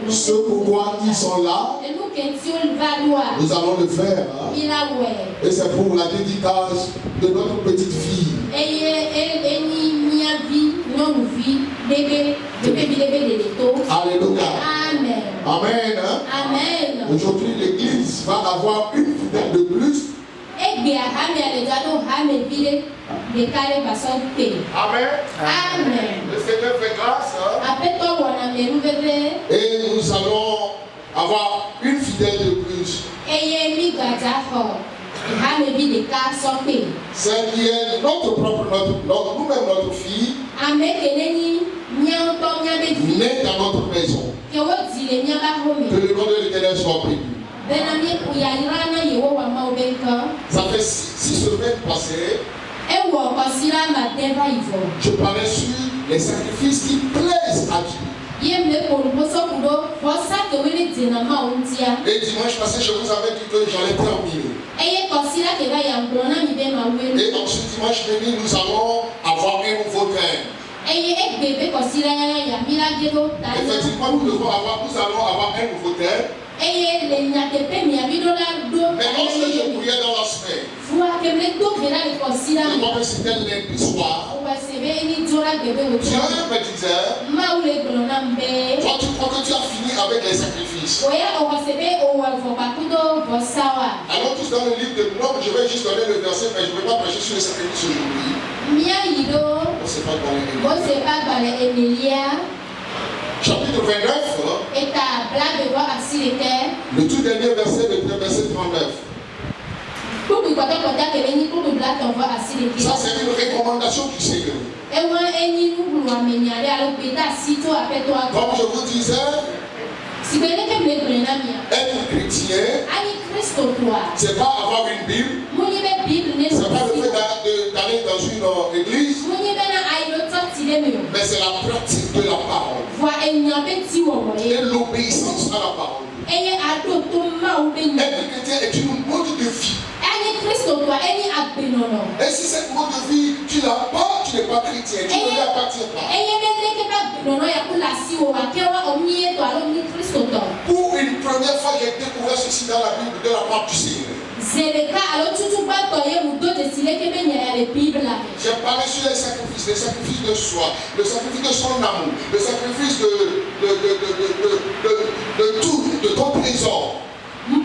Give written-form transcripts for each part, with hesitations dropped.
Ce pourquoi ils sont là, nous allons le faire. Hein? Et c'est pour la dédicace de notre petite fille. Alléluia. Amen. Amen. Hein? Amen. Aujourd'hui, l'église va avoir une fidèle de plus. Amen. Amen. Le Seigneur fait grâce. Hein? Et nous allons avoir une fidèle de plus. Celle qui est notre propre, nous-mêmes notre fille, née dans notre maison. Que le nom de l'Éternel soit béni. Ça fait 6 semaines passées. Je parlais sur les sacrifices qui plaisent à Dieu. Et dimanche passé, je vous avais dit que j'allais terminer. Et ensuite, dimanche dernier, nous allons avoir un nouveau thème. Effectivement, nous allons avoir un nouveau thème. Mais lorsque je priais dans la semaine, je crois que c'était lundi soir, Dieu me disait, toi tu crois que tu as fini avec les sacrifices. Alors tous dans le livre de Nom, je vais juste donner le verset, mais je ne vais pas prêcher sur les sacrifices aujourd'hui. On ne sait pas dans les chapitre 29, le tout dernier verset, le verset 39. Ça, c'est une recommandation du Seigneur. Comme je vous disais, être chrétien, c'est pas avoir une Bible, c'est pas le fait d'aller dans une église, mais c'est la pratique de la parole et l'obéissance à la parole. Être chrétien est une mode de vie. Et si cette mode de vie, tu l'as pas, tu n'es pas chrétien, tu ne lui appartiens pas. Pour une première fois, j'ai découvert ceci dans la Bible de la part du Seigneur. J'ai parlé sur les sacrifices de soi, le sacrifice de son amour, le sacrifice de tout, de ton trésor. Le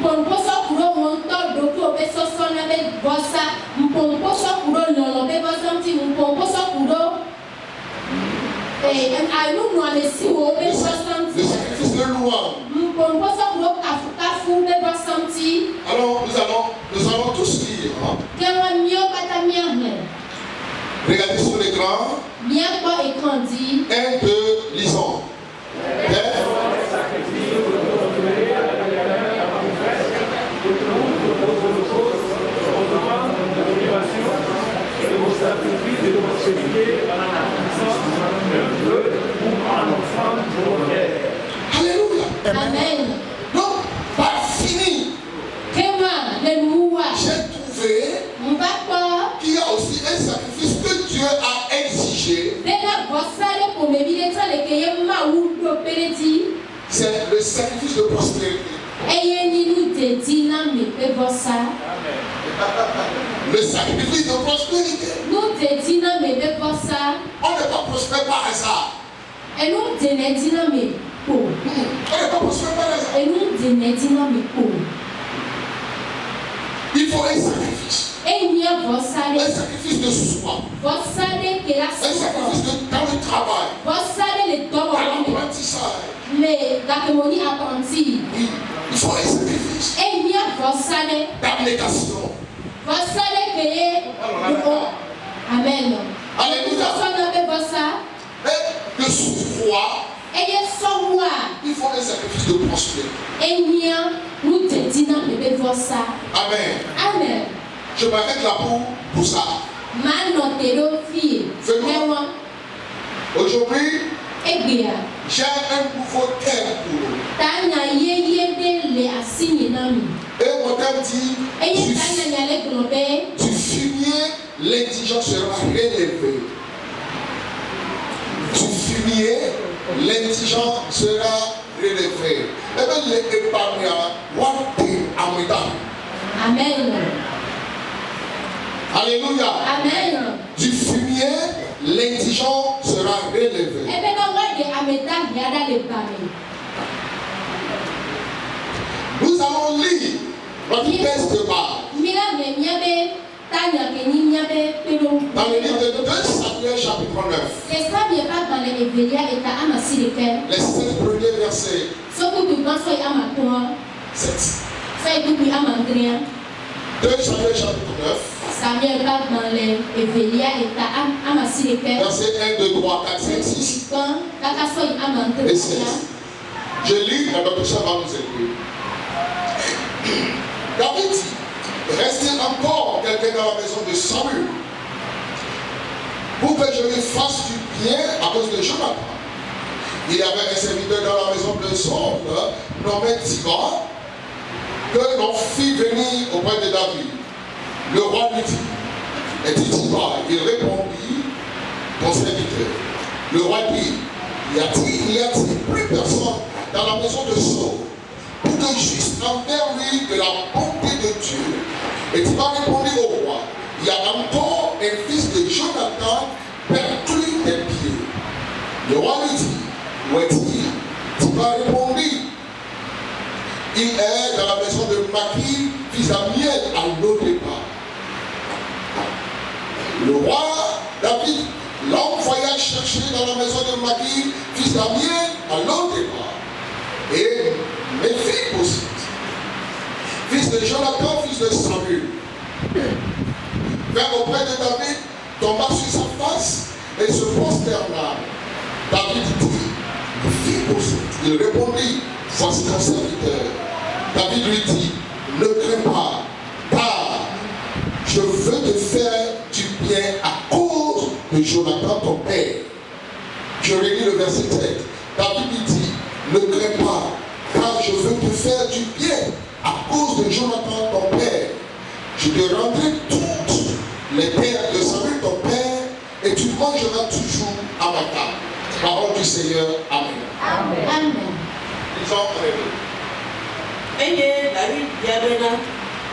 sacrifice de louange. Alors nous allons tous lire. Hein? Regardez sur l'écran. 1, 2, lisons. Alléluia. Amen. Donc, pas fini. J'ai trouvé qu'il y a aussi un sacrifice que Dieu a exigé. C'est le sacrifice de prospérité. Le sacrifice de prospérité. On n'est pas prospère par hasard. On n'est pas prospère par hasard. Il faut un sacrifice. Un sacrifice de soi. Un sacrifice dans le travail. Dans l'apprentissage. Oui, il faut un sacrifice. D'abnégation. Amen. Alléluia. Et de foi, il faut un sacrifice de prospérité. Amen. Amen. Je m'arrête là pour ça. Aujourd'hui, j'ai un nouveau thème pour nous. Et mon thème dit, du fumier, l'indigent sera relevé. Du fumier, l'indigent sera relevé. Et bien, l'épargnant, Amen. Alléluia. Amen. Du fumier, l'indigent sera relevé. Nous allons lire notre texte de base. Dans le livre de 2 Samuel chapitre 9. Les 7 premiers versets. 7. 2 Samuel chapitre 9. Versets 1, 2, 3, 4, 5, 6. Et 16. Je lis, la Bible va nous aider. David dit, restez encore quelqu'un dans la maison de Saül pour que je lui fasse du bien à cause de Jonathan. Il y avait un serviteur dans la maison de Saul nommé Ziba que l'on fit venir auprès de David. Le roi lui dit, et dit Ziba, il répondit, ton serviteur. Le roi dit, y a-t-il plus personne dans la maison de Saul pour que juste envers lui de la bonté de Dieu? Et tu vas répondre au roi, il y a encore un fils de Jonathan perclus des pieds. Le roi lui dit, où est-il? Tu vas répondre, il est dans la maison de Maki, fils d'Amiel, à Lodébar. Le roi David l'envoya chercher dans la maison de Maki, fils d'Amiel, à Lodébar. Et Méphibosheth, fils de Jonathan, fils de Saül, vint auprès de David, tomba sur sa face et se prosterna. David dit, Méphibosheth, il répondit, voici ton serviteur. David lui dit, ne crains pas, car je veux te faire du bien à cause de Jonathan ton père. Je relis le verset 13. David lui dit, ne crains pas, car je veux te faire du bien à cause de Jonathan ton père. Je te rendrai toutes les terres de Saül ton père, et tu mangeras toujours à ma table. Parole du Seigneur. Amen. Amen. Amen. Ils ont rêvé. Eye David biabena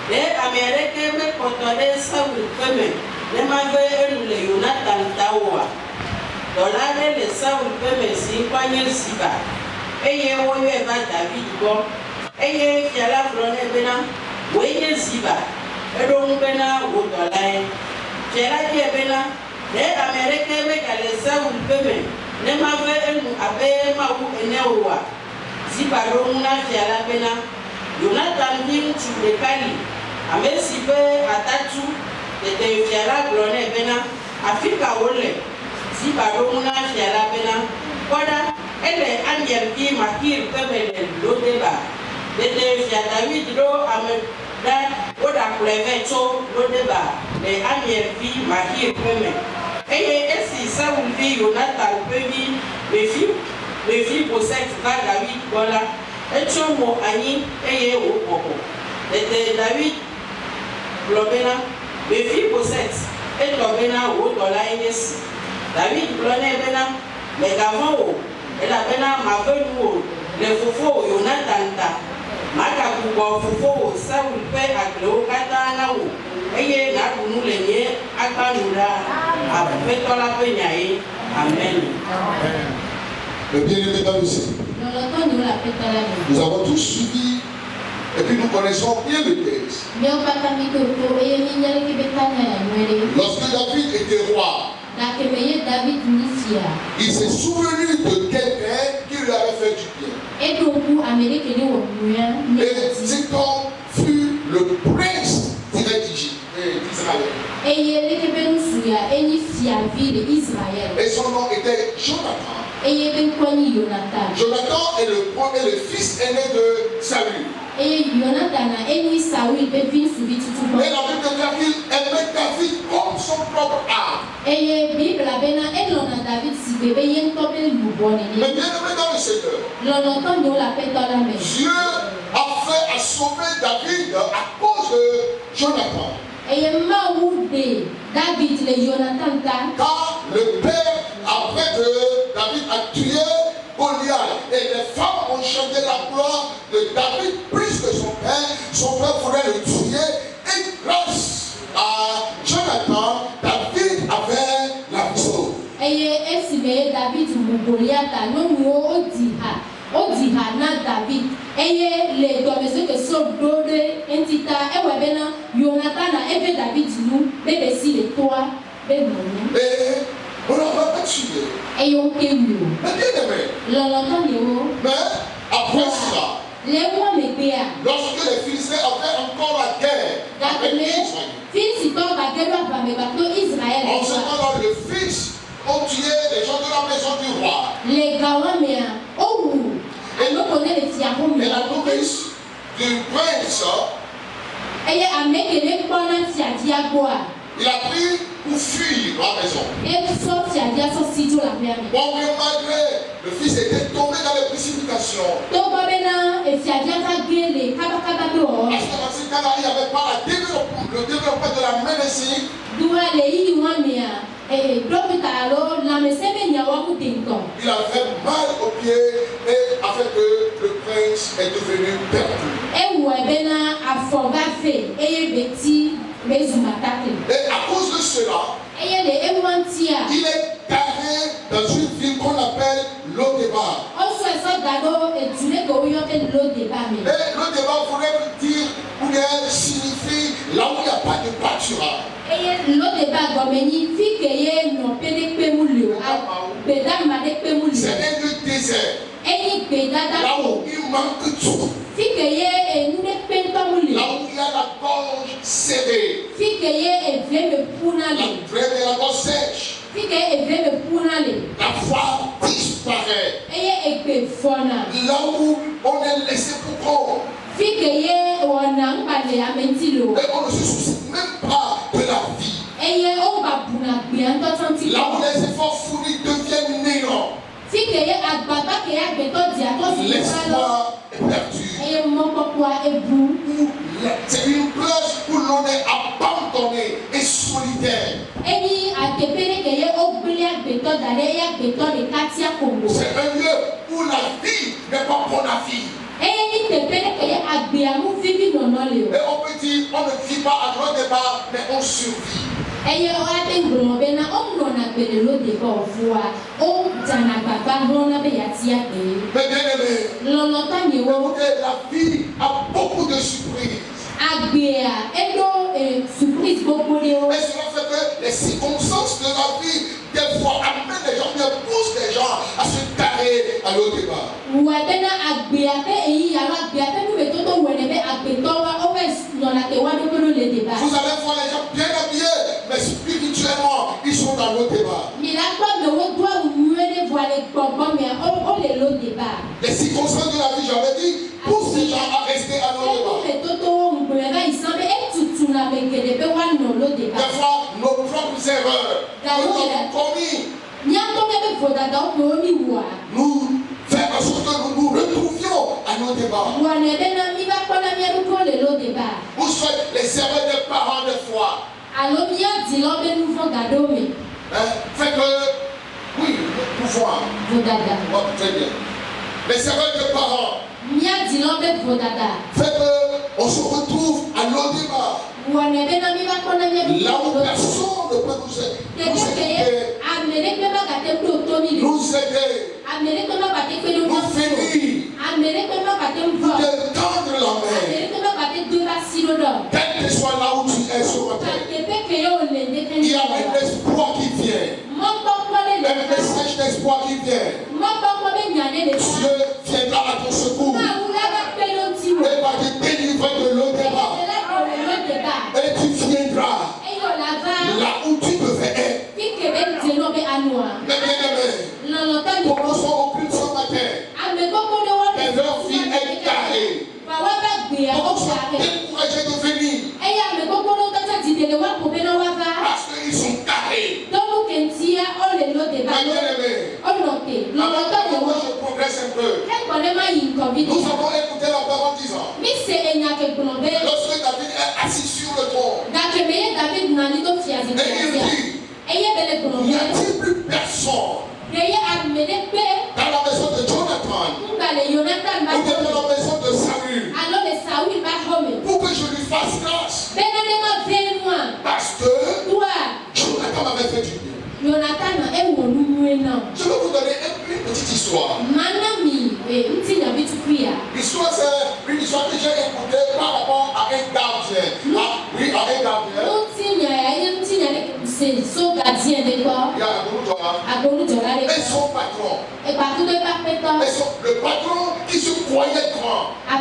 le Amérique me kɔtɔɖe Saul ƒe me ne mave enu le Jonathan tawoa. Dɔla aɖe le Saul ƒe me si ŋkɔe nye Ziba eye woyɔe va David gbɔ eye fia la gblɔ nɛ bena woe nye Ziba. Eɖo ŋu bena wo dɔlae. Fia la biae bena le Amérique me gale Saul ƒe me ne mave enu abe Mawu ene oa. Ziba ɖo ŋu na fia la bena Jonathan vi ŋutsu ɖeka li, ame si ƒe atatu tete fia la gblɔ nɛ bena afi ka wole. Ziba ɖo ŋu na fia la bena kpɔɖa ele Amiel vi Makir ƒe me le Lodeba. Tete fia David ɖo ame ɖa woɖakplɔe vɛ tso Lodeba le Amiel vi Makir ƒe me. Eye esi Saul vi Jonathan ƒe vi Méphibosheth va David gbɔ la, etso mo anyi eye wòbɔbɔ. Tete David gblɔ bena Méphibosheth etɔ bena wò dɔlae nye esi. David gblɔ nɛ bena mègavɔ̃ o, elabena mave nu wò le fofowò Jonathan ta. Magagbugbɔ fofowò Saul ƒe agblewo katã na wò eye nàɖu nu le nye agbanu ɖa. Aƒetɔ la ƒe nyae. Amen. Le bien-aimé dans le Seigneur. Nous avons tous suivi et puis nous connaissons bien le texte. Lorsque David était roi, il s'est souvenu de quelqu'un qui lui avait fait du bien. Et cet homme fut le prince d'Israël. Et son nom était Jonathan. Jonathan est le fils aîné de Saül. Et la Bible déclare qu'il aimait David comme son propre âme. Mais bien aimé dans le Seigneur, Dieu a fait à sauver David à cause de Jonathan. Car le père, après que David a tué Goliath. Et les femmes ont chanté la gloire de David plus que son père voulait le tuer. Et grâce à Jonathan, David avait la victoire. Et esime David Goliath non odiha na David. Et les domestiques que sont donnés entita et webena Jonathan a élevé David nous bébé si le toit bébé non. Et on n'a pas tué. Et on peut lui. Mais bien aimé. L'entend yo. Mais après ça. Les mois me béa. Lorsque les Philistins avaient encore la guerre avec Israël. En ce temps-là, le fils ont tué les gens de la maison du roi. Les Gawamia, oh, et nous connaissons les Tiahom. Et la nourrice du prince, et il a pris pour fuir la maison. Bon, malgré le fils était tombé dans les précipitations. Parce que dans il n'y avait pas le développement de la médecine. Il a fait mal aux pieds et a fait que le prince est devenu perdu. Et à cause de cela, il est carré dans une ville qu'on appelle Lo-Debar. Et Lo-Debar voulait dire ou bien signifie là où il n'y a pas de pâturage. C'est un lieu désert. Là où il manque tout. Là où il y a la gorge serrée. La trêve et la gorge sèche. La foi disparaît. Là où on est laissé pour compte. Et on ne se soucie même pas de la vie. Là où les efforts fournis deviennent néants. L'espoir est perdu. C'est une place où l'on est abandonné et solitaire. C'est un lieu où la vie n'est pas bonne à vivre. Et on peut dire, on ne vit pas à notre départ, mais on survit. Mais bien aimé, la vie a beaucoup de surprises. Et cela fait que les circonstances de la vie, des fois, amènent les gens, poussent les gens à se carrer à l'autre débat. Vous allez voir les gens bien habillés, mais spirituellement, ils sont dans l'autre débat. Les circonstances de la vie, j'avais dit, poussent les gens à rester à l'autre débat. Des fois, nos propres erreurs que nous avons commis nous faire en sorte que nous nous retrouvions à nos débats. Ou soit les erreurs des parents des fois. Fait que, oui, nous pouvons. Très bien. Les erreurs des parents. Fait que, on se retrouve à nos débats. Là où personne ne peut nous aider, nous aider, nous finir, nous tendre la main. Quel que soit là où tu es sur la terre, il y a un espoir qui vient. Un message d'espoir qui vient. Dieu viendra à ton secours et va te délivrer de l'eau débat. Et tu viendras là où tu devais être. Mais bien aimé, pour nous sommes au plus de ce matin, et leur vie est carrée. Pour nous sommes découragés de venir. Parce qu'ils sont carrés. Mais bien aimé, avant que je progresse un peu, nous avons écouté la parole disant, lorsque David est assis sur le trône, et il dit, n'y a-t-il plus personne dans la maison de Dieu Jonathan Ou bien dans la maison de Saül. alors le Saül va home. Pour que je lui fasse grâce. Parce que Jonathan m'avait fait du bien. Jonathan est mon numéro. Je vais vous donner une petite histoire. L'histoire, c'est une histoire que j'ai écoutée par rapport à un gardien. Ah, oui, à un gardien. Il y a un gardien. Et son patron. Et le patron qui se croyait grand. Un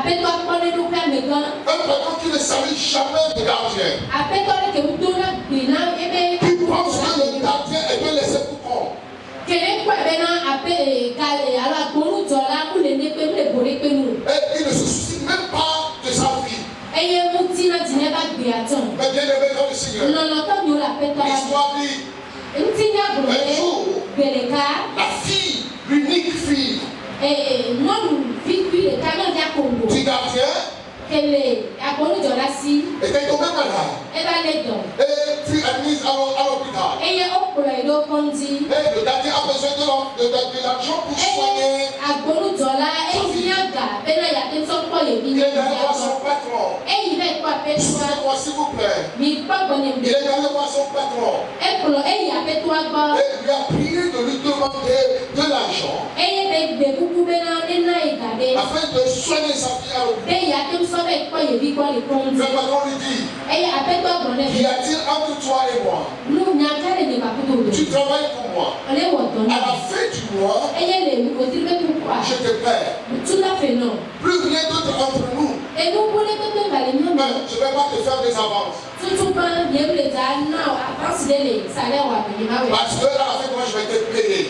patron qui ne savait jamais de gardien. Qui pense que le gardien est bien laissé pour compte. Et il ne se soucie même pas de sa vie. Mais bien aimé dans le Seigneur, l'histoire dit un jour, la fille, l'unique fille du gardien était tombée malade et fut admise à l'hôpital. Et le gardien a besoin de l'argent pour soigner. Il est allé voir son patron. Suivez-moi s'il vous plaît. Il est allé voir son patron. Et il lui a prié de lui demander de l'argent afin de soigner sa fille à l'hôpital. Le patron lui dit, qu'y a-t-il entre toi et moi? Tu travailles pour moi. À la fin du mois, je te paie. Plus rien d'autre entre nous. Mais je ne vais pas te faire des avances. Parce que à la fin du mois, je vais te payer.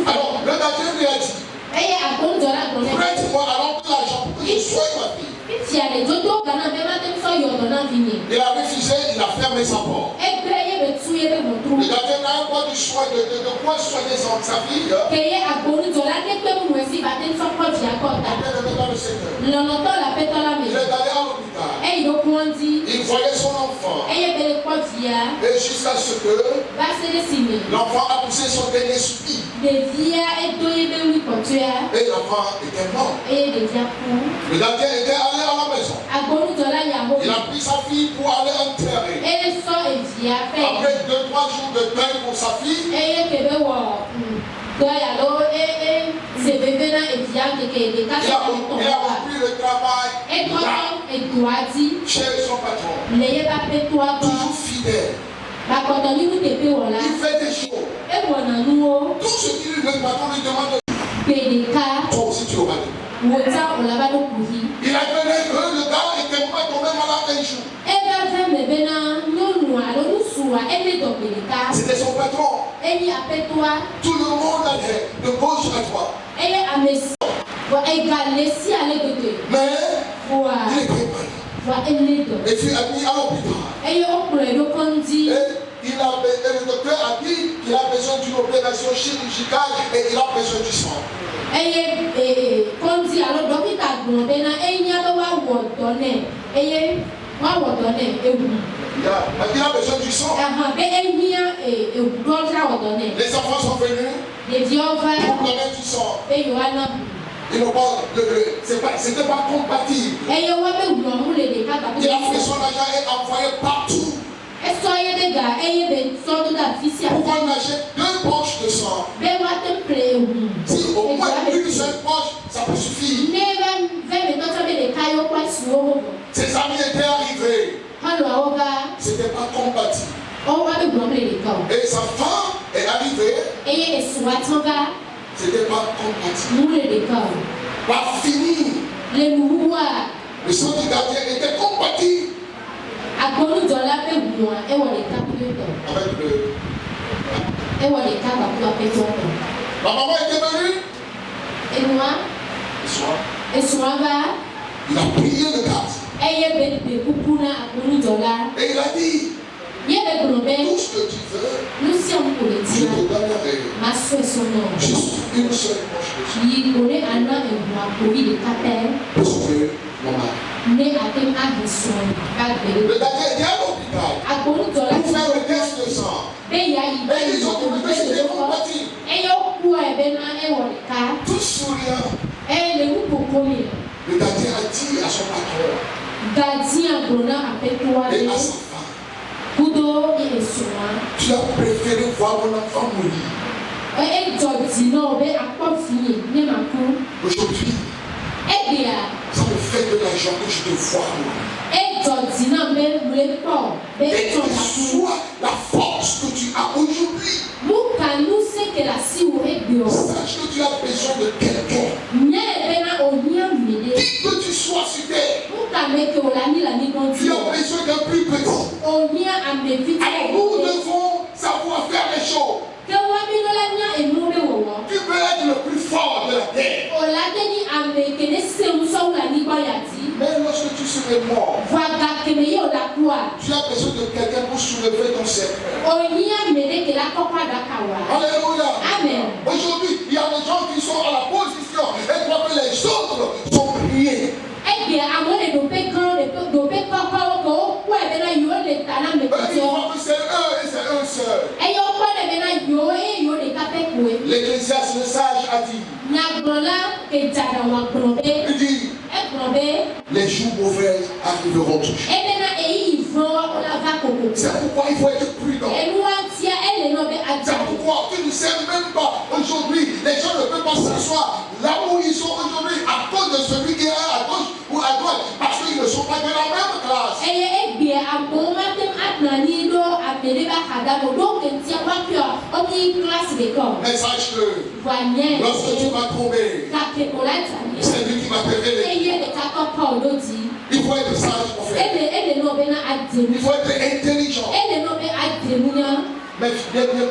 Alors, le gardien lui a dit, prête-moi alors de l'argent pour que je soigne ma fille. Il a refusé, il a fermé sa porte. Le gardien n'a pas du choix de quoi soigner sa fille. Il est allé à l'hôpital. Il voyait son enfant. Et jusqu'à ce que l'enfant a poussé son dernier soupir. Et l'enfant était mort. Le gardien était allé à la maison. Il a pris sa fille pour aller enterrer. Après 2-3 jours de deuil pour sa fille, il a repris le travail chez son patron. Toujours fidèle. Il fait des choses. Tout ce qu'il le patron lui demande, toi aussi tu auras dit. Il a donné que le gars était tombé malade un jour. C'était son patron. Tout le monde allait de gauche à droite. Mais il était malade. Et fut admis à l'hôpital. Et le docteur a dit qu'il a besoin d'une opération chirurgicale et il a besoin du sang. Il a besoin du sang. Les enfants sont venus pour donner du sang. C'était pas compatible. Il a pris son argent et envoyé partout. Pour qu'on achète 2 poches de sang. Si au moins une seule poche, ça peut suffire. Ses amis étaient arrivés. C'était pas compatible. Et sa femme est arrivée. C'était pas compatible. Pas fini. Le sang du gardien était compatible. Avec la maman était venue. Le soir. Il a prié le gardien. Et il a dit, tout ce que tu veux, je te donnerai. Juste une seule poche de sang. Parce que mon mari. Le gardien était à l'hôpital pour faire le test de sang. Et ils ont trouvé que c'était compatible. Tout de suite, Le gardien a dit à son patron et à sa femme, tu as préféré voir mon enfant mourir. Aujourd'hui, ça me fait de l'argent que je te vois mourir. Et que soit la force que tu as aujourd'hui. Sache que tu as besoin de quelqu'un. Qui que tu sois sur terre, tu as besoin d'un plus petit. Alors nous devons savoir faire les choses. Tu peux être le plus fort de la terre. Mais lorsque tu serais mort, tu as besoin de quelqu'un pour soulever ton cercueil. Alléluia. Amen. Aujourd'hui, il y a des gens qui sont à la position et croient que les autres sont priés. Ils croient que c'est eux et c'est eux seuls. L'Ecclésiaste, le sage, a dit, il dit, les jours mauvais arriveront toujours. C'est pourquoi il faut être prudent. C'est pourquoi tu ne sais même pas aujourd'hui, les gens ne peuvent pas s'asseoir là où ils sont aujourd'hui à cause de celui qui est à gauche ou à droite, parce qu'ils ne sont pas de la même classe. Mais sache que lorsque tu vas tomber, c'est lui qui va te révéler. Il faut être sage pour faire. Il faut être intelligent. Mais bien aimé,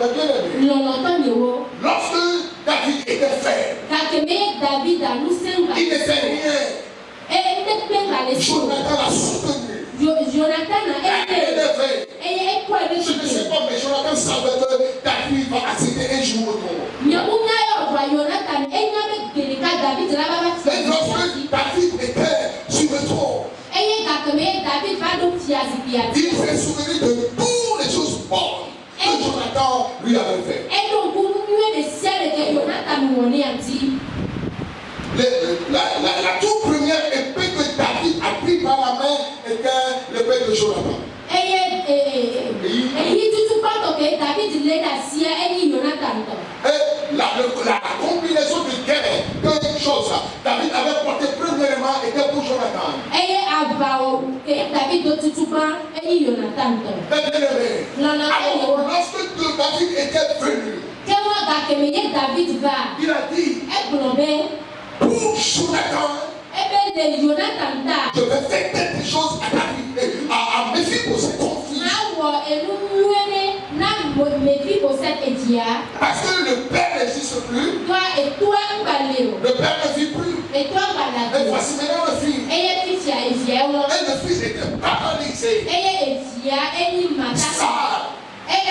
lorsque David était faible, il ne fait rien. Jonathan l'a soutenu. Je ne sais pas, mais Jonathan savait que David va accéder un jour au trône. Et lorsque David était sur le trône, il s'est souvenu de toutes les choses bonnes que Jonathan lui avait fait. La toute première épée que David a pris par la main était l'épée de Jonathan. Et la combinaison de guerre, deux choses, David avait porté premièrement était pour Jonathan. Alors, lorsque David était venu, il a dit pour Jonathan, je vais faire quelque chose à David, à Méphibosheth, ton fils. Parce que le père n'existe plus, le père ne vit plus. Et voici maintenant le fils. Et le fils était paralysé, sale. Et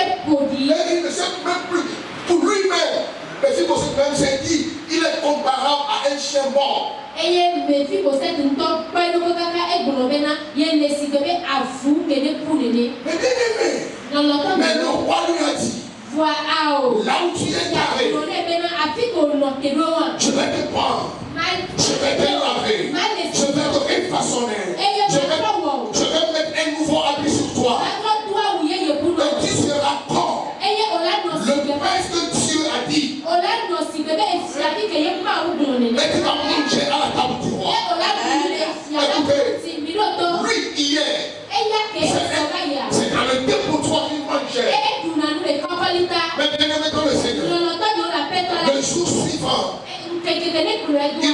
il ne sait même plus. Pour lui-même, Méphibosheth même s'est dit, il est comparable à un chien mort. Mais le roi lui a dit, là où tu es carré, je vais te prendre, je vais te laver, je vais te effaçonner, je vais mettre un nouveau habit sur toi, et tu seras comme le prince que Dieu a dit, et tu vas manger à la table du roi. Écoutez, lui hier, c'est dans le dépotoir qu'il mangeait. Mais bien aimé dans le Seigneur, le jour suivant, il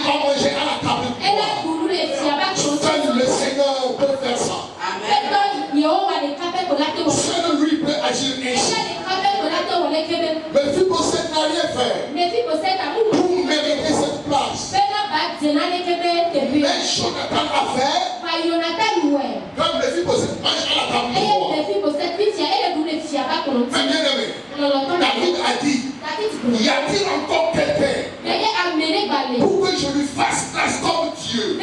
va manger à la table du roi. Seul le Seigneur peut faire ça. Seul lui peut agir ainsi. Méphibosheth n'a rien fait pour mériter cette place. Mais Jonathan a fait comme Méphibosheth mange à la table du roi. Mais bien aimé, David a dit, y a-t-il encore quelqu'un pour que je lui fasse place comme Dieu?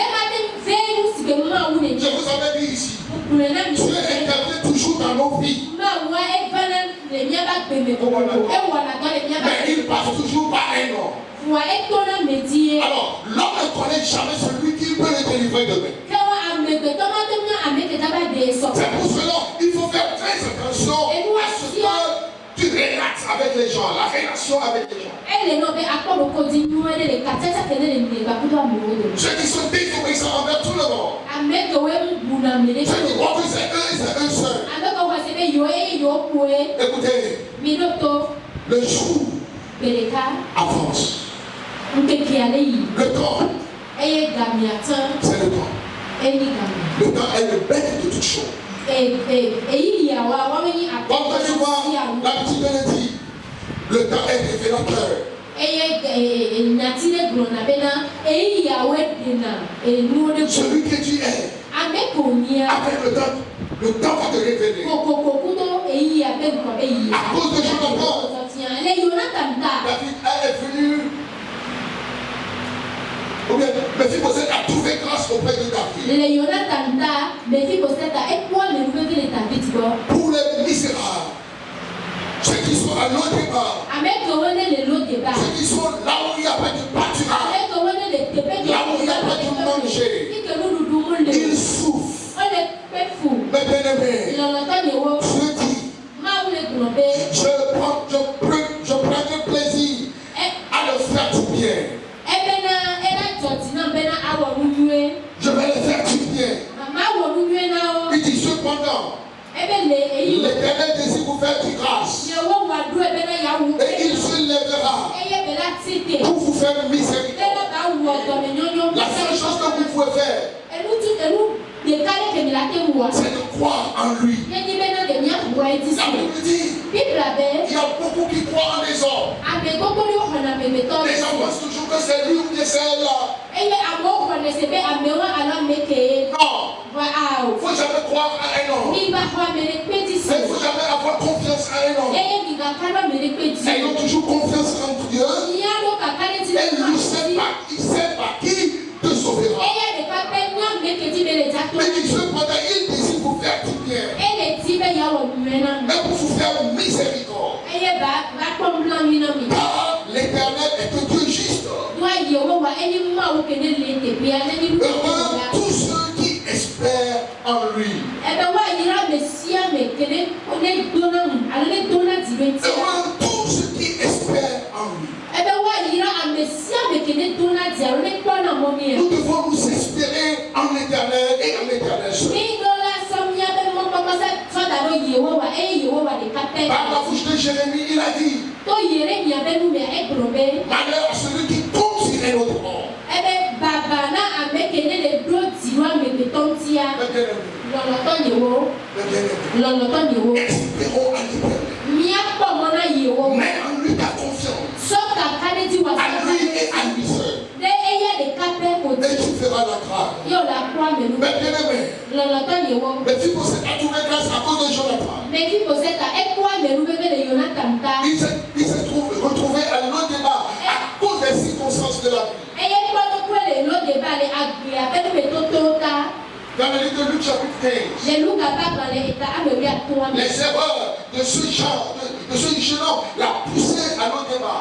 Je vous avais dit ici, Dieu intervient toujours dans nos vies. Mais il passe toujours par un homme. Alors, l'homme ne connaît jamais celui qui peut le délivrer demain. C'est pour cela qu'il faut faire très attention à ce que tu relates avec les gens, la relation avec les gens. Ceux qui sont désobéissants envers tout le monde. Ceux qui croient que c'est eux seuls. Écoutez, le jour avance. Le temps, c'est le temps. Le temps est le bête de toutes choses. Comme tu vois, la petite me dit, le temps est révélateur. Celui que tu es, avec le temps va te révéler. À cause de Jonathan, David est venu. Ou bien, Mephibosheth a trouvé grâce auprès de David. Pour les misérables, ceux qui sont à l'eau départ, ceux qui sont là où il n'y a pas de pâturage, là où il n'y a pas de manger, ils souffrent. Mais bien aimé, je dis, je prends plaisir à le faire du bien. Je vais le faire du bien. Il dit cependant, l'Éternel désire vous faire du grâce. Et il se lèvera pour vous faire miséricorde. La seule chose que vous pouvez faire, c'est de croire en lui. La Bible dit, il y a beaucoup qui croient en les hommes. Les gens pensent toujours que c'est lui ou que c'est elle là. Non, il ne faut jamais croire à un homme. Il ne faut jamais avoir confiance à un homme. Ayons toujours confiance en Dieu. Et lui, il sait pas qui te sauvera. Mais il cependant, il désire vous faire du bien. Et pour vous faire miséricorde. Car l'Éternel est un Dieu juste. Heureux tous ceux qui espèrent en lui. Heureux tous ceux qui espèrent en lui. Nous devons nous espérer en l'Éternel et en l'Éternel seul. Par la bouche de Jérémie, il a dit, malheur à celui qui tombe sur un autre mort. Espérons à l'Éternel. Mais en lui ta confiance. À lui et à lui seul. Et tu feras la grâce. Mais bien aimé, Mephibosheth a trouvé grâce à cause de Jonathan. Il s'est retrouvé à Lo-débar à cause des circonstances de la vie. Dans le livre de Luc chapitre 15, les erreurs de ce genre, de ce jeune homme l'a poussé à Lo-débar.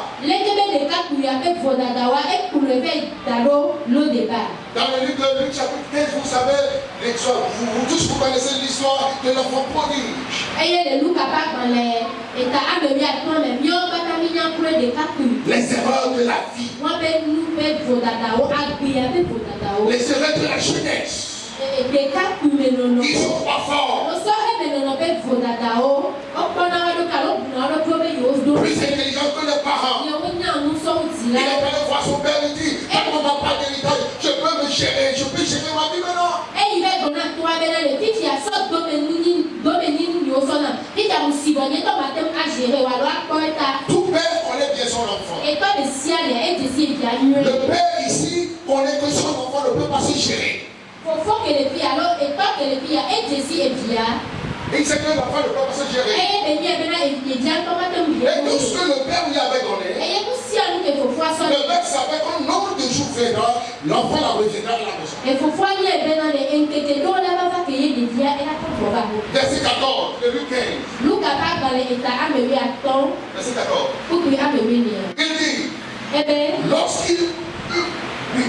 Dans le livre de Luc chapitre 15, vous savez, vous tous vous connaissez l'histoire de l'enfant prodige. Les erreurs de la vie. Les erreurs de la jeunesse. Ils sont pas forts. Plus intelligents que les parents. Il est en train de voir son père, il dit, on ne va pas d'héritage, je peux me gérer, je peux gérer ma vie maintenant. Tout père connaît bien son enfant. Le père ici connaît que son enfant ne peut pas se gérer. Il sait que l'enfant ne peut pas se gérer. Et tout ce que le père lui avait donné, le père savait qu'un nombre de jours viendra, l'enfant la reviendra à la maison. Verset 14 de Luc 15. Verset 14. Il dit,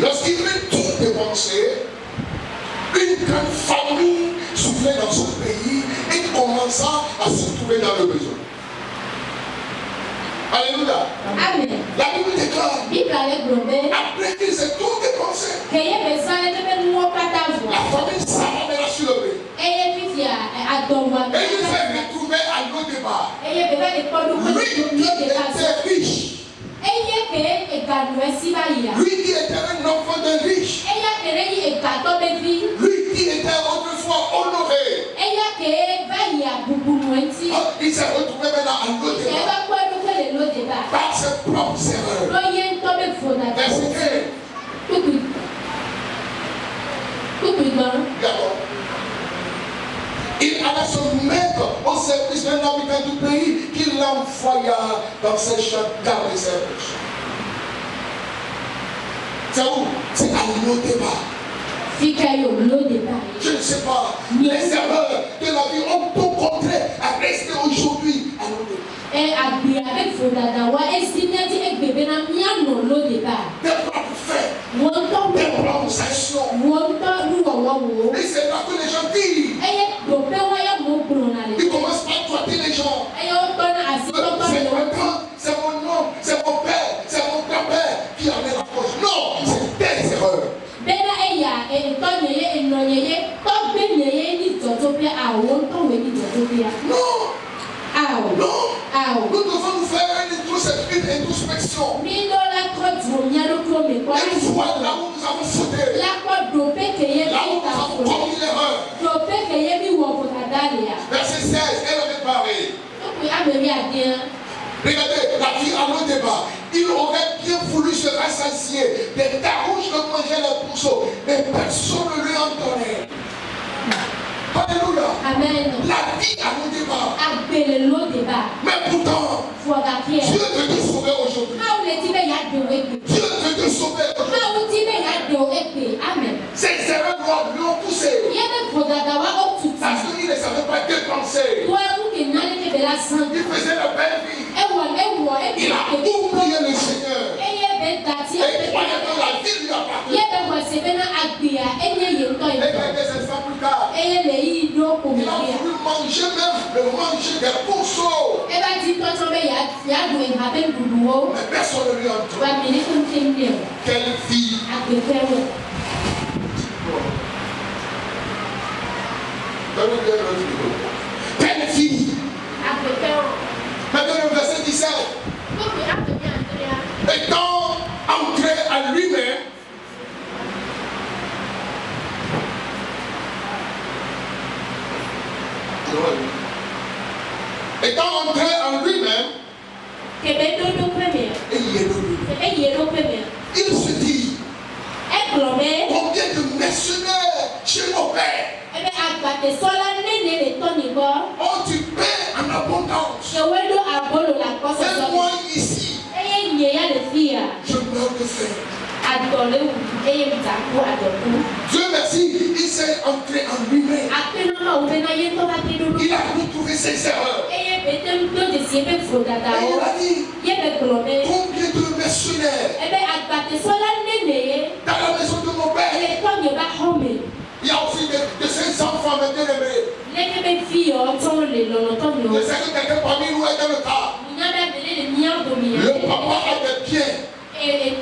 Lorsqu'il veut tout dépenser, une grande famille souffrait dans son pays et commença à se trouver dans le besoin. Alléluia. Amen. La Bible déclare, après qu'ils aient tout dépensé, la famille s'amènera sur le pays. Et il s'est retrouvé à Lo-Débar. Lui qui était riche. Lui qui était un enfant de riche. Lui qui était autrefois honoré. Il s'est retrouvé maintenant à Lo-Débar par ses propres erreurs. Verset 1. Il alla se mettre au service d'un habitant du pays qu'il l'envoya dans ses champs garder ses bêches. C'est où? C'est à Lo-Débar. Je ne sais pas. Les erreurs de la vie ont tout contré à rester aujourd'hui à Lo-Débar. Des propres faits, des propres actions. Et c'est là que les gens disent. Ils commencent par traiter les gens. C'est mon temps, c'est mon nom, c'est mon père, c'est mon grand-père qui en est la cause. Non, c'est des erreurs. Non, nous devons nous faire une introspection. Et voir là où nous avons fauté. Là où nous avons commis l'erreur. Verset 16, elle avait parlé. Regardez, la vie à Lo-Débar. Il aurait bien voulu se rassasier des tarouches que mangeaient les pourceaux, mais personne ne lui en donnait. Alléluia. Amen. La vie à Lo-Débar. Mais pourtant, Dieu veut te sauver aujourd'hui. Dieu veut te sauver aujourd'hui. Amen. Ces erreurs lui ont poussé. Parce qu'il ne savait pas dépenser. Il faisait la belle vie. Il a oublié le Seigneur. Et il croyait que la vie lui appartenait. Et quelques instants plus tard, il a voulu manger même des pourceaux. Mais personne ne lui a entendu. Quelle vie. Quelle vie. Maintenant le verset 17. Étant entré à lui-même, il se dit, combien de mercenaires chez mon père ont du pain en abondance. Et moi ici, je meurs de faim. Dieu merci, il s'est entré en lui-même. Il a retrouvé ses erreurs. Et il a dit, combien de mercenaires dans la maison de mon père. Il y a aussi de ces enfants maintenant aimés. Je sais que quelqu'un parmi nous est dans le cas. Le papa a des biens. Et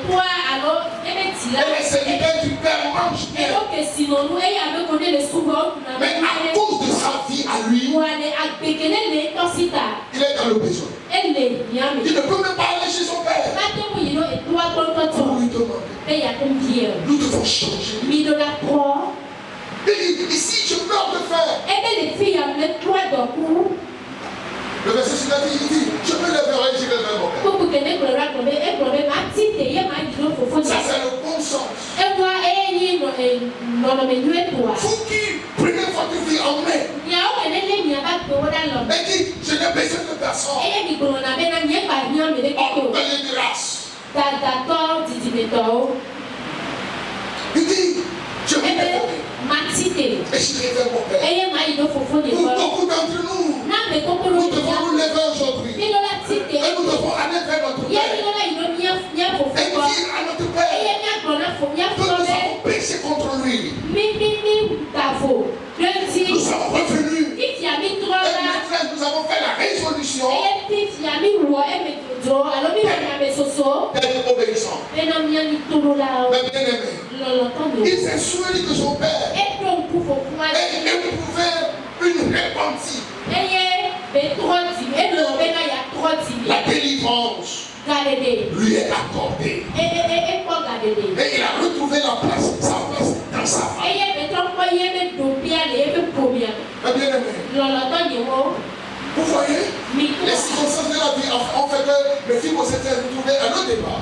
les serviteurs du père mangent bien. Mais à cause de sa vie à lui, il est dans le besoin. Il ne peut même pas aller chez son père. Pour lui demander. Nous devons changer. Ici, je meurs de faim. Le verset suivant dit, je me lèverai, j'irai vers mon père. Ça, c'est le bon sens. Vous qui prenez votre vie en main et qui, je n'ai besoin de personne. Orgueilleux de race. Il dit, je me lèverai. Et je vais vers mon père. Pour beaucoup d'entre nous, nous devons nous lever aujourd'hui. Et nous devons aller vers notre père. dire à notre Père que nous avons péché contre lui. Nous sommes revenus. Et maintenant, nous avons fait la résolution d'être obéissants. Mais bien aimé, il s'est souvenu que son Père éprouvait une repentie. La délivrance lui est accordée. Et il a retrouvé sa place dans sa famille. Mais bien aimé, vous voyez, les circonstances de la vie ont fait que le film s'était retrouvé à nos départ.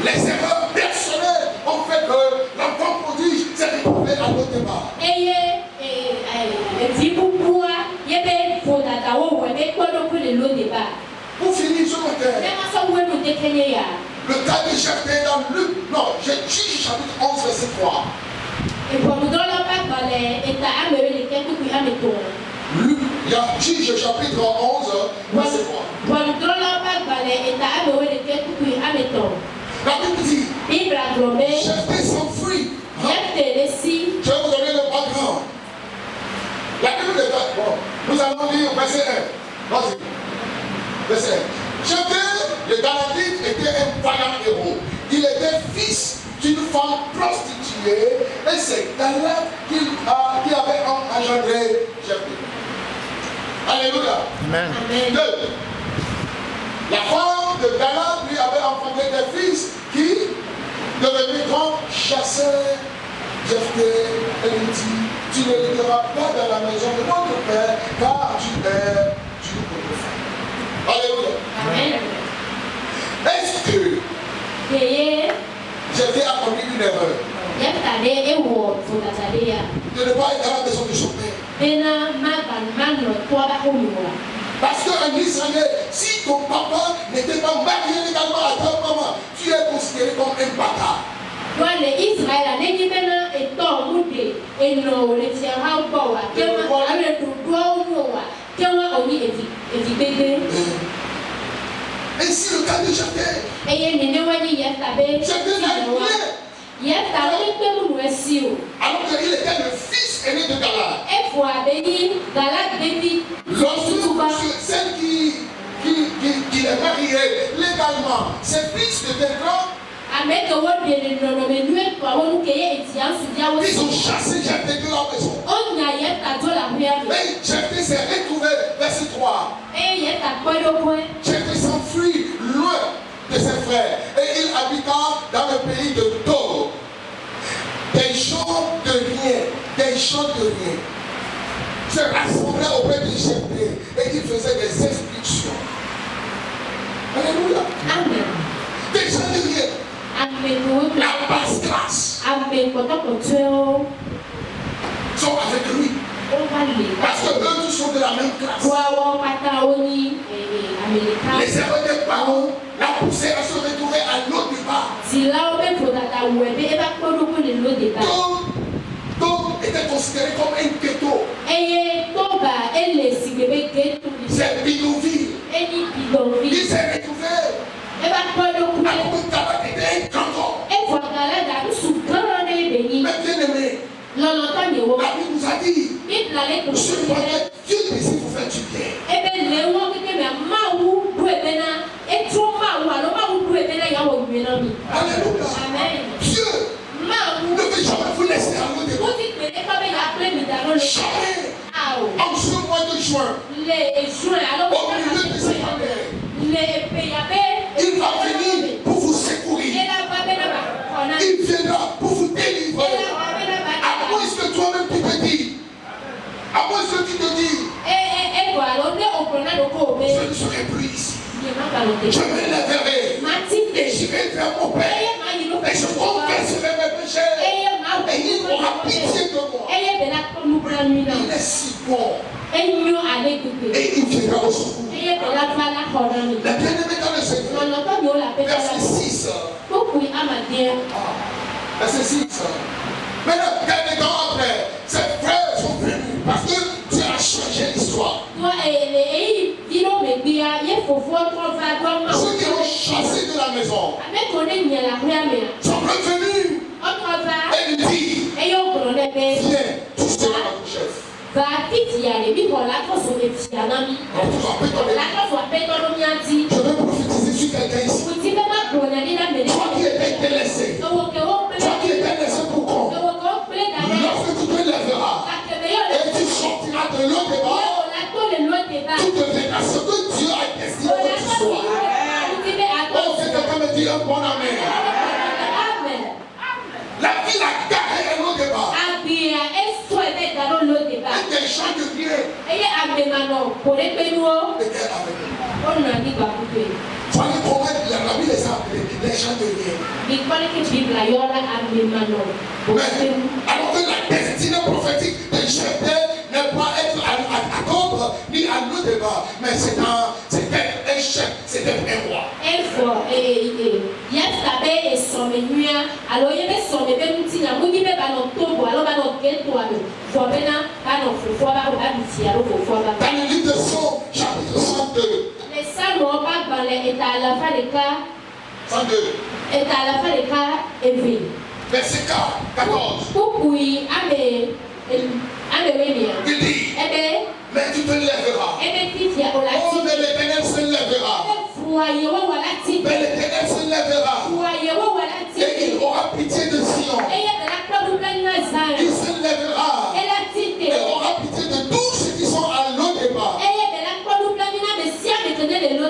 Les erreurs personnelles ont fait que l'enfant prodige s'est retrouvé à nos départ. Pour finir ce matin, le cas de Jephthé dans Luc, non, Juge chapitre 11, verset 3. Luc, il y a Juge chapitre 11, verset 3. La Bible dit, Jephthé s'enfuit. Je vais vous donner le background. La Bible est bon. Nous allons lire verset 1. Vas-y. Verset 1. Jephthé, le Galatite, était un vaillant héros. Il était fils d'une femme prostituée et c'est Galaad qui avait engendré Jephthé. Alléluia. Amen. 2. La femme de Galaad lui avait enfanté des fils qui, devenus grands chasseurs, Jephthé, elle lui dit, tu ne resteras pas dans la maison de notre père, car tu es du peuple. Alléluia. Amen. Est-ce que Jephthé a commis une erreur de ne pas être à la maison de son père? Parce qu'en Israël, si ton papa n'était pas marié légalement à ta maman, tu es considéré comme un bâtard. Ainsi le cas de Jephthé. Jephthé n'a rien. Alors qu'il était le fils aîné de Galaad. Lorsque celle qui est mariée légalement, ses fils deviennent grands. Ils ont chassé Jephthé de la maison. Mais Jephthé s'est retrouvé, verset 3. Jephthé s'enfuit loin de ses frères et il habita dans le pays de Tob. Des gens de rien se rassemblaient auprès de Jephthé et ils faisaient des expulsions. Alléluia. Amen. Des gens de rien. La basse classe sont avec lui. Parce que eux tous sont de la même classe. Les erreurs des parents l'ont poussé à se retrouver à l'autre départ. Tob était considéré comme un ghetto. C'est bidonville. Il s'est retrouvé. Mais bien aimé, la Bible nous a dit, Dieu décide vous faire du bien. Alléluia. Dieu ne veut jamais vous laisser à l'eau des mains. Jamais. En ce mois de juin, au milieu de cette année, il va venir pour vous secourir. Il viendra pour vous délivrer. À moins que toi-même tu te dis, à moins que tu te dis, je ne serai plus ici. Je me lèverai et j'irai vers mon Père et je confesserai mes péchés et il aura pitié de moi. Il est si bon et il viendra au secours. La bien-aimée dans le Seigneur, verset 6. Verset 6. Maintenant, quelques temps après, ses frères sont venus parce que Dieu a changé l'histoire. Ceux qui l'ont chassé de la maison sont revenus et lui disent viens, tu seras notre chef. Je vais prophétiser sur quelqu'un ici. Toi qui étais délaissé, toi qui étais laissé pour compte, lorsque tu te lèveras et tu sortiras de l'eau débat, tu deviendras ce que Dieu a destiné que tu sois. Oh, c'est quelqu'un me dit un bon amen. La ville a garé l'eau débat. Et des gens de Dieu étaient avec nous. Voyez comment la Bible les a appelés les gens de Dieu. Alors que la destinée prophétique de Jephthé n'est pas être à Tombe ni à l'eau débat, mais c'était un chef, c'était un roi. Dans le livre de Psaume, chapitre 102. 102. Verset 14. Il dit, mais tu te lèveras. Oh, mais l'Éternel se lèvera. Mais l'Éternel se lèvera. Et il aura pitié de Sion. Il se lèvera. Et aura pitié de tous ceux qui sont à l'eau débat.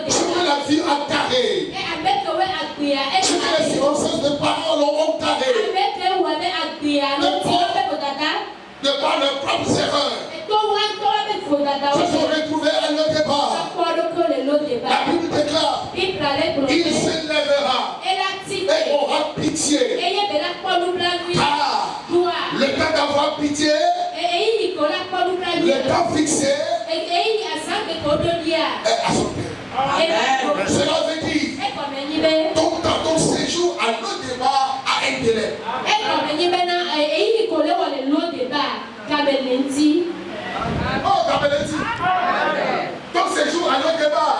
Ce que la vie a carré. Ce que les circonstances de parents ont carré. De par leurs propres erreurs. Se sont retrouvés à l'eau débat. La Bible déclare, il se lèvera et aura pitié. Car le temps d'avoir pitié, le temps fixé est à son père. Cela veut dire, ton séjour à l'eau débat a un délai. Oh, Kabelenti. Ton séjour à l'eau débat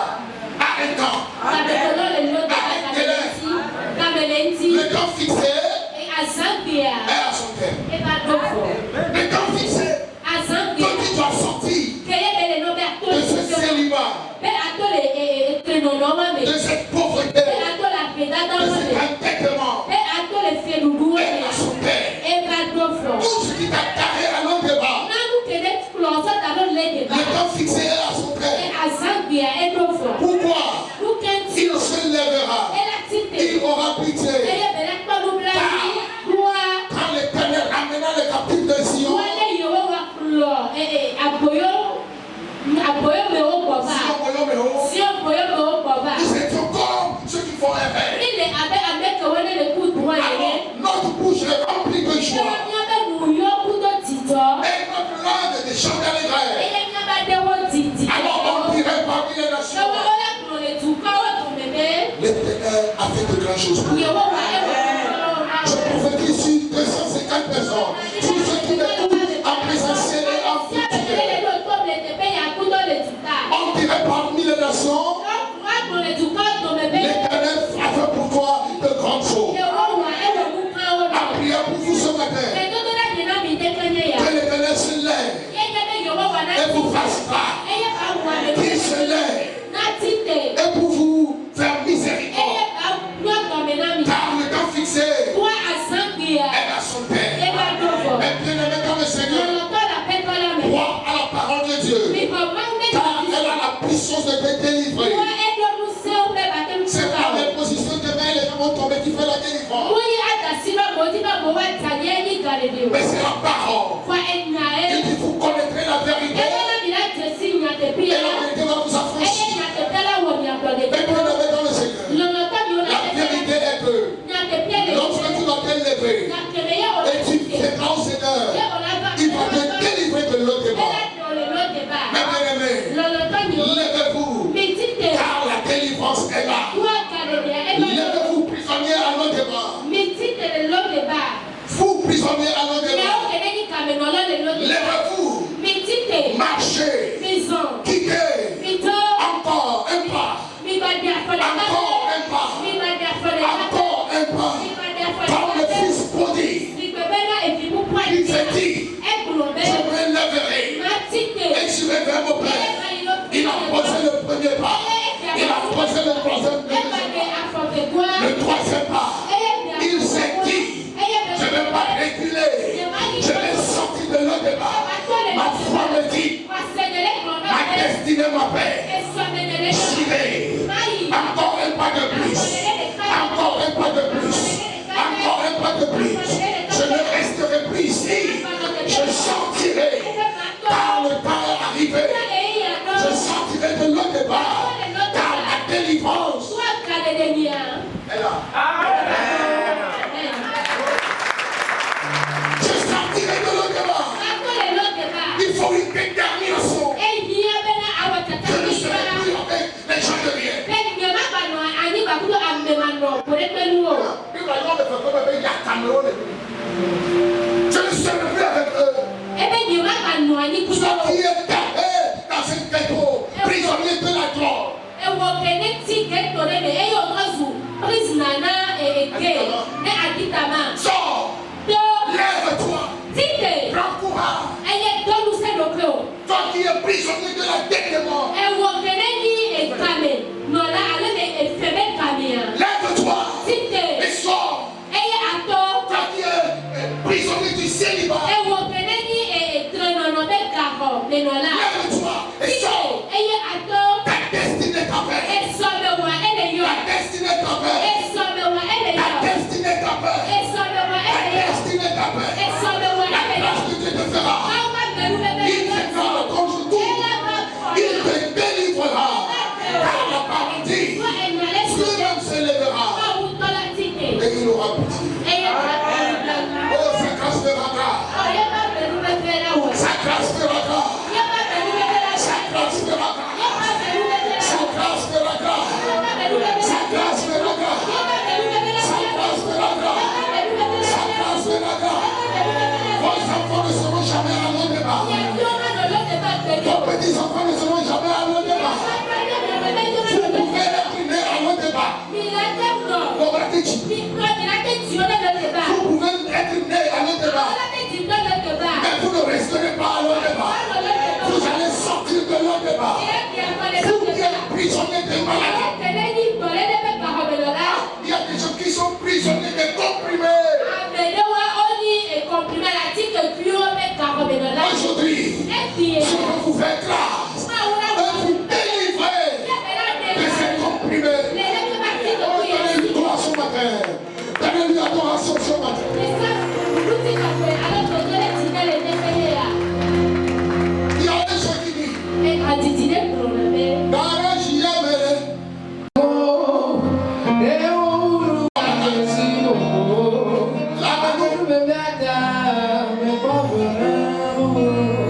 a un temps. A un délai. Le temps fixé est à son père. Le temps fixé, quand tu dois sortir de ce célibat, de cette pauvreté, de cet entêtement, est à son père. Tout ce qui t'a carré à l'eau débat, le temps fixé est à son père. Pourquoi? Il se lèvera. Il aura pitié. Quand l'Éternel amena les captifs de Sion, nous étions comme ceux qui font un rêve. Alors, notre bouche est remplie de joie. Et notre langue de chants d'allégresse. Alors on dirait parmi les nations, l'Éternel a fait de grandes choses pour nous. Je prophétise sur 250 personnes. Tous ceux qui m'écoutent en présentiel et en virtuel. On dirait parmi les nations, l'Éternel a fait pour toi de grandes choses. A prié pour vous ce matin. Que l'Éternel se lève et vous fasse part. Qu'il se lève et pour vous faire miséricorde. Car le temps fixé est à son père. Et bien aimé dans le Seigneur, crois à la parole de Dieu. Car elle a la puissance de te délivrer. C'est par l'imposition de main les gens vont tomber qui fait la délivrance. Mais c'est la parole. Il dit vous connaîtrez la vérité. Et la vérité va vous affranchir. Et bien aimé dans le Seigneur, la vérité est que lorsque tu vas te lever et tu viendras au Seigneur, il va te délivrer de l'eau débat. Mais bien aimé, levez-vous, car la délivrance est là. Levez-vous, prisonniers à l'eau débat. Vous, prisonniers à l'eau débat. Levez-vous, marchez, quittez, encore un pas, Le troisième pas, il s'est dit, je ne vais pas reculer, je vais sortir de l'au-delà. Ma foi me dit, ma destinée m'appelle. J'irai. Encore un pas de plus. Encore un pas de plus. Encore un pas de plus. Je ne resterai plus ici. Je sortirai. Car le temps est arrivé. Je sortirai de l'au-delà. Car la délivrance est là. Je sortirai de l'au-delà. Il faut une détermination. Je ne serai plus avec les gens de rien. Je ne serai plus avec eux. Toi qui es tapé dans ce ghetto, prisonnier de la drogue. Sors, lève-toi, prends courage. Toi qui es prisonnier de la dette de mort. Lève-toi et sors. Toi qui es prisonnier du célibat. Lève-toi et sors. Ta destinée t'appelle. Ta destinée t'appelle. Ta destinée t'appelle. Ta destinée t'appelle. La grâce de Dieu te fera. Il viendra le contre tout. Il te délivrera. Car la parole dit, lui-même se lèvera. Et il aura pitié. Oh, sa grâce fera grâce. Sa grâce fera grâce. Sa grâce fera grâce. Sa grâce fera grâce. Sa grâce fera grâce. Sa grâce fera grâce. Sa grâce fera grâce. Vos enfants ne seront jamais à l'eau débat. Vos petits enfants ne seront jamais à l'eau débat. Vous pouvez être nés à l'eau débat. Vous pouvez être nés à l'eau débat. Mais vous ne resterez pas à l'eau débat. Vous allez sortir de l'eau débat. Vous qui êtes prisonniers de maladie. Il y a des gens qui sont prisonniers de comprimés. Aujourd'hui, je veux vous faire grâce. Vous délivrer de ces comprimés. Donnez-lui gloire ce matin. Donnez-lui adoration ce matin. Il y a un chant qui dit,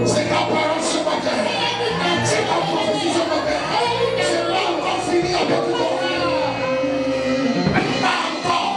c'est ta parole ce matin. C'est ta prophétie ce matin. C'est pas encore fini avec toi. Mais pas encore.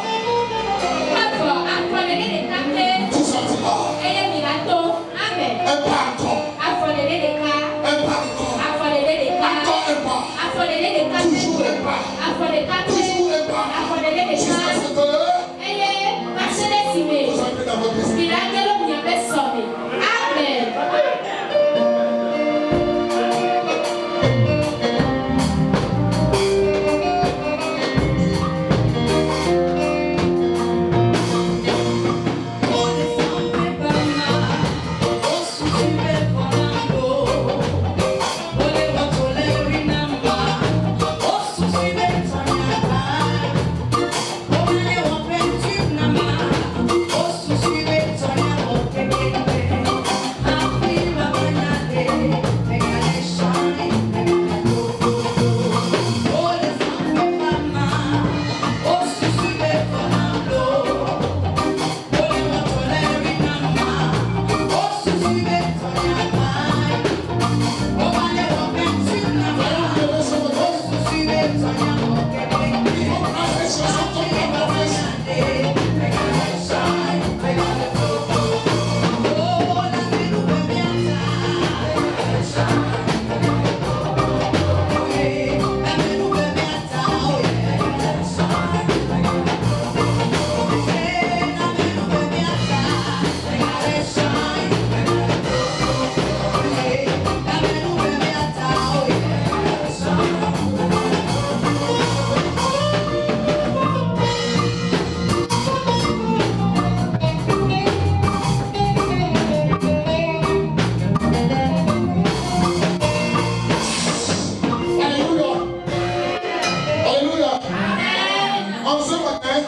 Dans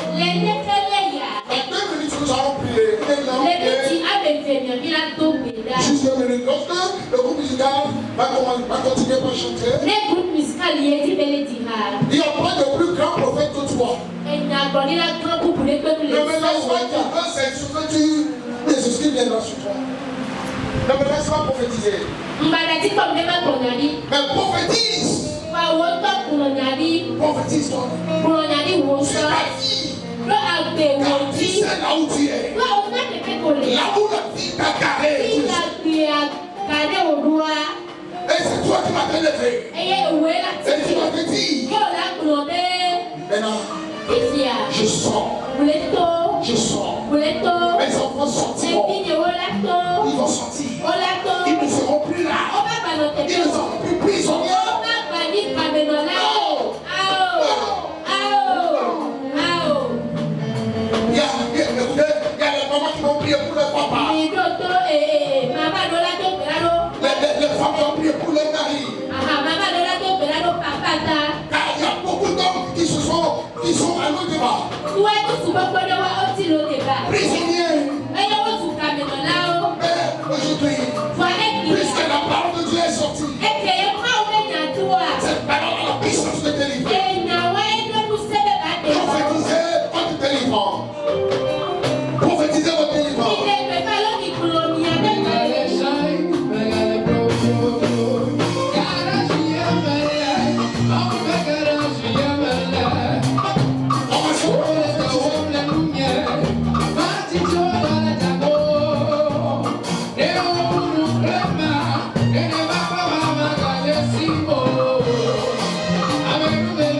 2 minutes, nous allons prier. Juste 2 minutes. Lorsque le groupe musical va continuer par chanter, il n'y a pas de plus grand prophète que toi. Le message c'est ce que tu ce qui viendra sur toi. Ne me laisse pas prophétiser. Mais prophétise. Prophétise toi. C'est ta vie. Car tu sais là où tu es. Là où la vie t'a carré. Et c'est toi qui m'as élevé. Et tu m'as dit. Maintenant, je sors. Je sors. Mes enfants sortiront. Ils vont sortir. Ils ne seront plus là. Ils ne seront plus prisonniers. Il y a les mamans qui vont prier pour les papas. Les femmes vont prier pour les maris. Car il y a beaucoup d'hommes qui sont à l'eau débat. Prisonniers. Mais aujourd'hui, puisque la parole de Dieu est sortie, cette parole a la puissance de délivrer. Prophétisez votre délivrance. Prophétisez votre délivrance. Amen.